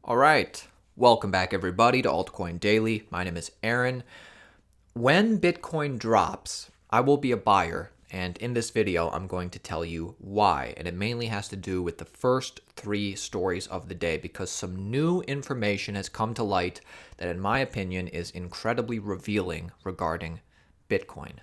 All right, welcome back everybody to Altcoin Daily. My name is Aaron. When Bitcoin drops, I will be a buyer, and in this video, I'm going to tell you why. And it mainly has to do with the first three stories of the day because some new information has come to light that, in my opinion, is incredibly revealing regarding Bitcoin.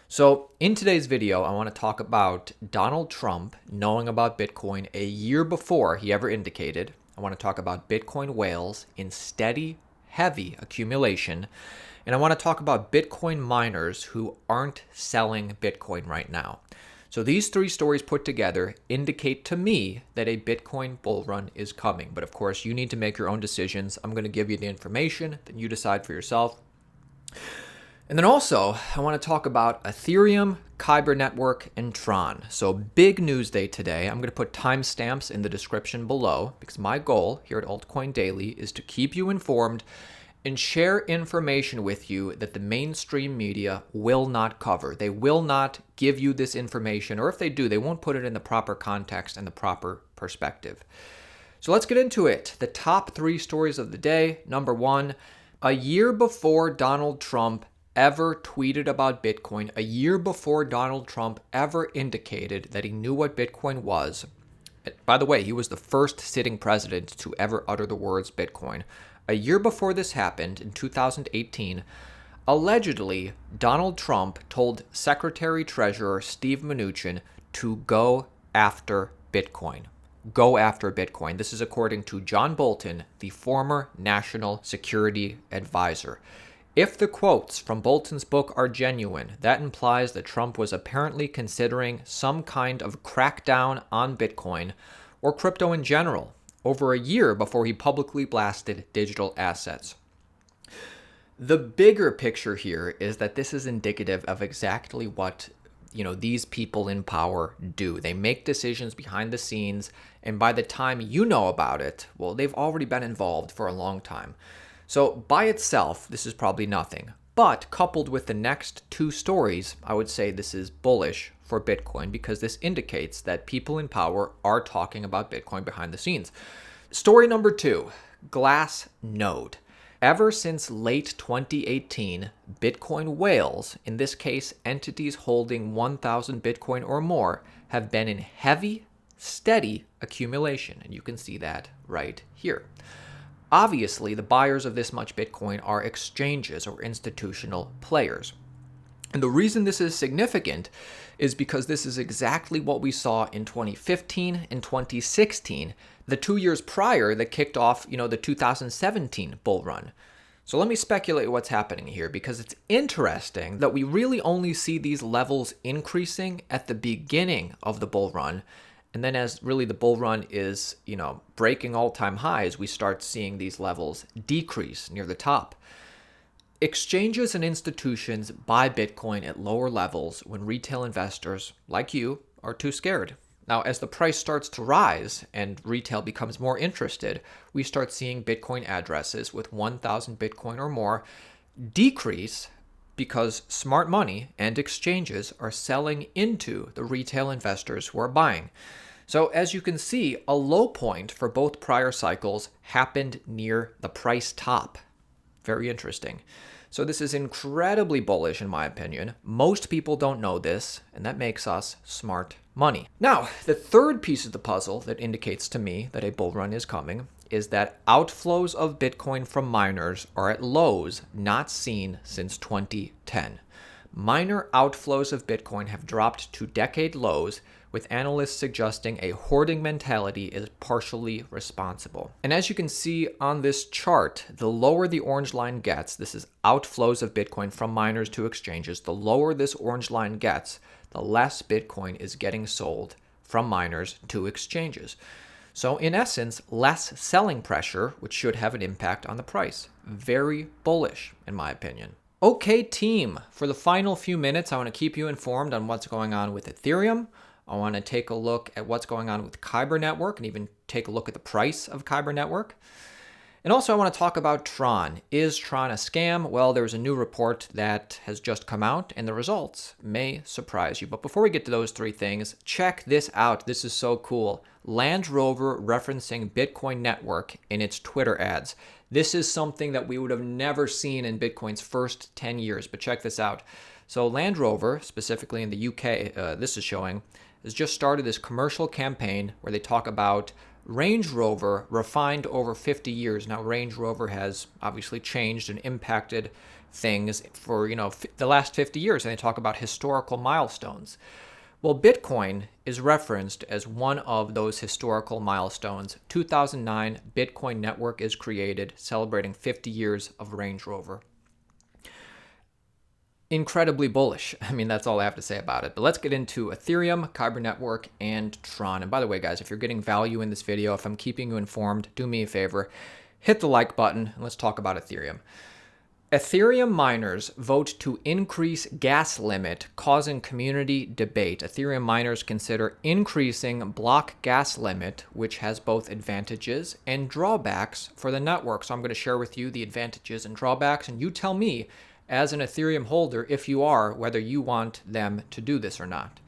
So in today's video, I want to talk about Donald Trump knowing about Bitcoin a year before he ever indicated. I want to talk about Bitcoin whales in steady, heavy accumulation. And I want to talk about Bitcoin miners who aren't selling Bitcoin right now. So these three stories put together indicate to me that a Bitcoin bull run is coming. But of course, you need to make your own decisions. I'm going to give you the information, then you decide for yourself. And then also, I want to talk about Ethereum, Kyber network, and Tron. So big news day today. I'm going to put timestamps in the description below because my goal here at Altcoin Daily is to keep you informed and share information with you that the mainstream media will not cover. They will not give you this information, or if they do, they won't put it in the proper context and the proper perspective. So let's get into it. The top three stories of the day. Number one, a year before Donald Trump ever tweeted about Bitcoin, a year before Donald Trump ever indicated that he knew what Bitcoin was. By the way, he was the first sitting president to ever utter the words Bitcoin. A year before this happened, in 2018, allegedly, Donald Trump told Secretary Treasurer Steve Mnuchin to go after Bitcoin. Go after Bitcoin. This is according to John Bolton, the former national security advisor. If the quotes from Bolton's book are genuine, that implies that Trump was apparently considering some kind of crackdown on Bitcoin or crypto in general over a year before he publicly blasted digital assets. The bigger picture here is that this is indicative of exactly what these people in power do. They make decisions behind the scenes, and by the time you know about it, well, they've already been involved for a long time. So by itself, this is probably nothing. But coupled with the next two stories, I would say this is bullish for Bitcoin because this indicates that people in power are talking about Bitcoin behind the scenes. Story number two, Glass Node. Ever since late 2018, Bitcoin whales, in this case entities holding 1,000 Bitcoin or more, have been in heavy, steady accumulation. And you can see that right here. Obviously, the buyers of this much Bitcoin are exchanges or institutional players. And the reason this is significant is because this is exactly what we saw in 2015 and 2016, the 2 years prior that kicked off, the 2017 bull run. So let me speculate what's happening here because it's interesting that we really only see these levels increasing at the beginning of the bull run. And then as really the bull run is, breaking all-time highs, we start seeing these levels decrease near the top. Exchanges and institutions buy Bitcoin at lower levels when retail investors, like you, are too scared. Now, as the price starts to rise and retail becomes more interested, we start seeing Bitcoin addresses with 1,000 Bitcoin or more decrease because smart money and exchanges are selling into the retail investors who are buying. So as you can see, a low point for both prior cycles happened near the price top. Very interesting. So this is incredibly bullish in my opinion. Most people don't know this, and that makes us smart money. Now, the third piece of the puzzle that indicates to me that a bull run is coming is that outflows of Bitcoin from miners are at lows not seen since 2010. Miner outflows of Bitcoin have dropped to decade lows, with analysts suggesting a hoarding mentality is partially responsible. And as you can see on this chart, the lower the orange line gets, this is outflows of Bitcoin from miners to exchanges, the lower this orange line gets, the less Bitcoin is getting sold from miners to exchanges. So in essence, less selling pressure, which should have an impact on the price. Very bullish, in my opinion. Okay, team, for the final few minutes, I want to keep you informed on what's going on with Ethereum. I want to take a look at what's going on with Kyber network and even take a look at the price of Kyber network. And also I want to talk about Tron. Is Tron a scam? Well, there's a new report that has just come out and the results may surprise you. But before we get to those three things, check this out. This is so cool. Land Rover referencing Bitcoin network in its Twitter ads. This is something that we would have never seen in Bitcoin's first 10 years, but check this out. So Land Rover, specifically in the UK, this is showing, has just started this commercial campaign where they talk about Range Rover refined over 50 years. Now, Range Rover has obviously changed and impacted things for, the last 50 years, and they talk about historical milestones. Well, Bitcoin is referenced as one of those historical milestones. 2009, Bitcoin network is created, celebrating 50 years of Range Rover. Incredibly bullish. I mean, that's all I have to say about it. But let's get into Ethereum, Kyber network, and Tron. And by the way, guys, if you're getting value in this video, if I'm keeping you informed, do me a favor, hit the like button, and let's talk about Ethereum. Ethereum miners vote to increase gas limit, causing community debate. Ethereum miners consider increasing block gas limit, which has both advantages and drawbacks for the network. So I'm going to share with you the advantages and drawbacks, and you tell me, as an Ethereum holder, if you are, whether you want them to do this or not.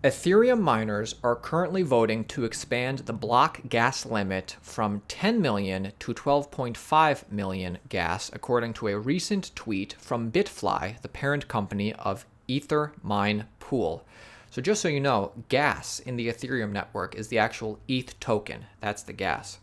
Ethereum miners are currently voting to expand the block gas limit from 10 million to 12.5 million gas, according to a recent tweet from Bitfly, the parent company of Ethermine Pool. So just so you know, gas in the Ethereum network is the actual ETH token. That's the gas.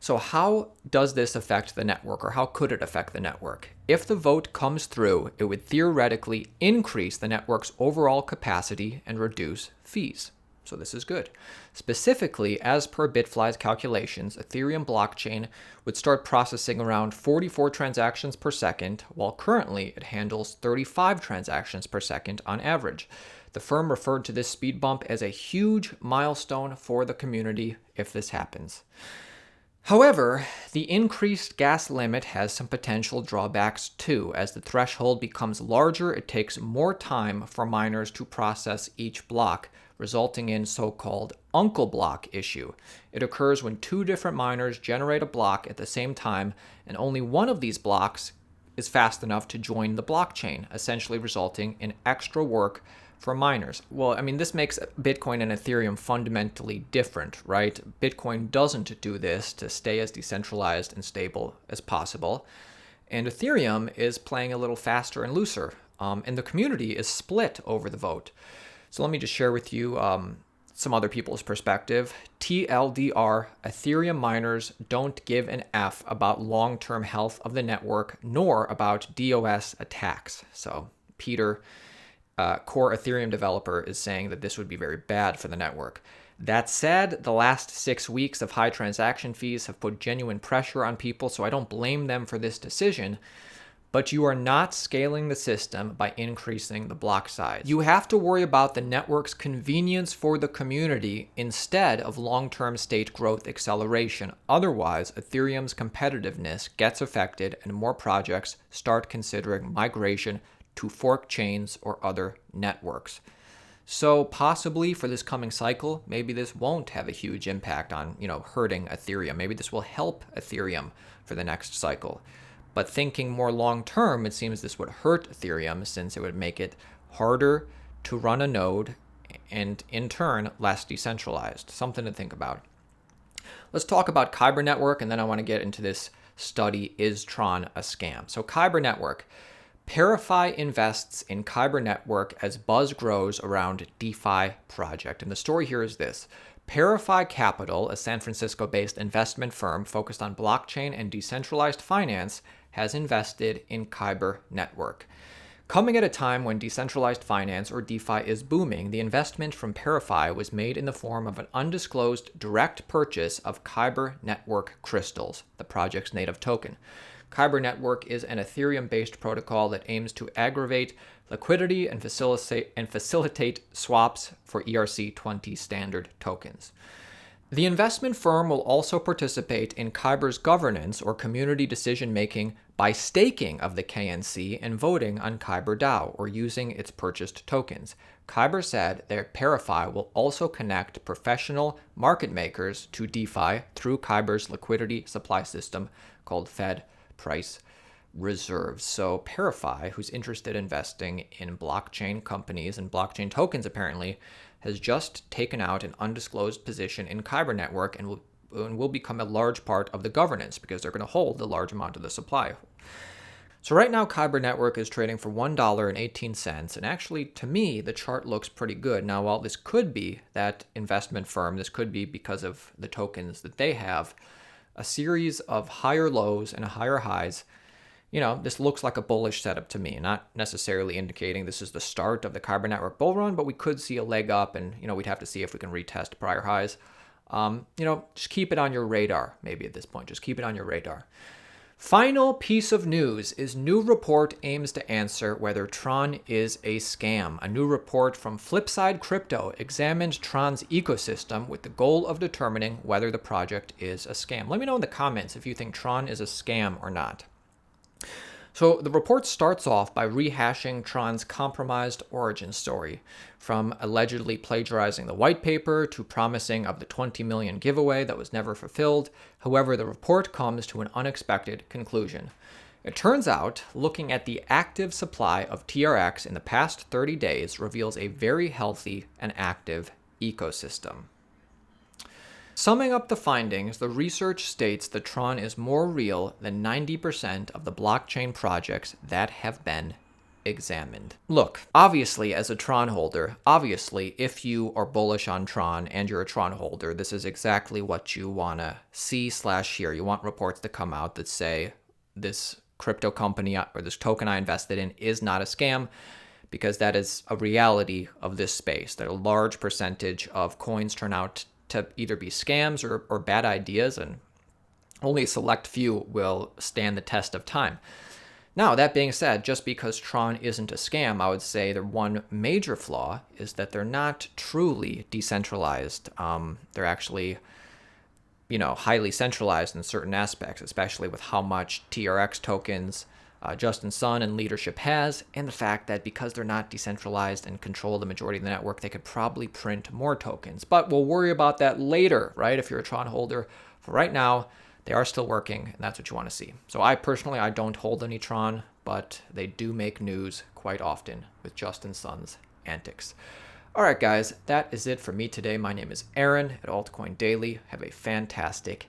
So how does this affect the network, or how could it affect the network? If the vote comes through, it would theoretically increase the network's overall capacity and reduce fees. So this is good. Specifically, as per Bitfly's calculations, Ethereum blockchain would start processing around 44 transactions per second, while currently it handles 35 transactions per second on average. The firm referred to this speed bump as a huge milestone for the community if this happens. However, the increased gas limit has some potential drawbacks too. As the threshold becomes larger, it takes more time for miners to process each block, resulting in so-called uncle block issue. It occurs when two different miners generate a block at the same time, and only one of these blocks is fast enough to join the blockchain, essentially resulting in extra work for miners. Well, I mean, this makes Bitcoin and Ethereum fundamentally different, right? Bitcoin doesn't do this to stay as decentralized and stable as possible. And Ethereum is playing a little faster and looser. And the community is split over the vote. So let me just share with you some other people's perspective. TLDR, Ethereum miners don't give an F about long-term health of the network, nor about DOS attacks. So Peter, core Ethereum developer, is saying that this would be very bad for the network. That said, the last 6 weeks of high transaction fees have put genuine pressure on people, so I don't blame them for this decision. But you are not scaling the system by increasing the block size. You have to worry about the network's convenience for the community instead of long-term state growth acceleration. Otherwise, Ethereum's competitiveness gets affected and more projects start considering migration to fork chains or other networks. So possibly for this coming cycle, maybe this won't have a huge impact on, hurting Ethereum. Maybe this will help Ethereum for the next cycle. But thinking more long term, it seems this would hurt Ethereum since it would make it harder to run a node and in turn less decentralized. Something to think about. Let's talk about Kyber network, and then I want to get into this study, Is Tron a Scam? So Kyber network. ParaFi invests in Kyber network as buzz grows around DeFi project. And the story here is this. ParaFi Capital, a San Francisco-based investment firm focused on blockchain and decentralized finance, has invested in Kyber network. Coming at a time when decentralized finance, or DeFi, is booming, the investment from ParaFi was made in the form of an undisclosed direct purchase of Kyber network crystals, the project's native token. Kyber network is an Ethereum-based protocol that aims to aggregate liquidity and facilitate swaps for ERC-20 standard tokens. The investment firm will also participate in Kyber's governance or community decision-making by staking of the KNC and voting on Kyber DAO or using its purchased tokens. Kyber said that ParaFi will also connect professional market makers to DeFi through Kyber's liquidity supply system called Fed Price Reserves. So ParaFi, who's interested in investing in blockchain companies and blockchain tokens apparently, has just taken out an undisclosed position in Kyber network and will become a large part of the governance because they're going to hold a large amount of the supply. So right now, Kyber network is trading for $1.18, and actually, to me, the chart looks pretty good. Now, while this could be that investment firm, this could be because of the tokens that they have, a series of higher lows and higher highs. This looks like a bullish setup to me, not necessarily indicating this is the start of the Kyber network bull run, but we could see a leg up, and we'd have to see if we can retest prior highs. Just keep it on your radar. Maybe at this point, just keep it on your radar. Final piece of news is new report aims to answer whether Tron is a scam. A new report from Flipside Crypto examined Tron's ecosystem with the goal of determining whether the project is a scam. Let me know in the comments if you think Tron is a scam or not. So the report starts off by rehashing Tron's compromised origin story, from allegedly plagiarizing the white paper to promising of the 20 million giveaway that was never fulfilled. However, the report comes to an unexpected conclusion. It turns out, looking at the active supply of TRX in the past 30 days reveals a very healthy and active ecosystem. Summing up the findings, the research states that Tron is more real than 90% of the blockchain projects that have been examined. Look, obviously, as a Tron holder, if you are bullish on Tron and you're a Tron holder, this is exactly what you want to see/hear. You want reports to come out that say this crypto company or this token I invested in is not a scam, because that is a reality of this space, that a large percentage of coins turn out to either be scams or bad ideas, and only a select few will stand the test of time. Now, that being said, just because Tron isn't a scam, I would say the one major flaw is that they're not truly decentralized. They're actually, highly centralized in certain aspects, especially with how much TRX tokens Justin Sun and leadership has, and the fact that because they're not decentralized and control the majority of the network, they could probably print more tokens. But we'll worry about that later, right? If you're a Tron holder. For right now, they are still working, and that's what you want to see. So I don't hold any Tron, but they do make news quite often with Justin Sun's antics. All right, guys, that is it for me today. My name is Aaron at Altcoin Daily. Have a fantastic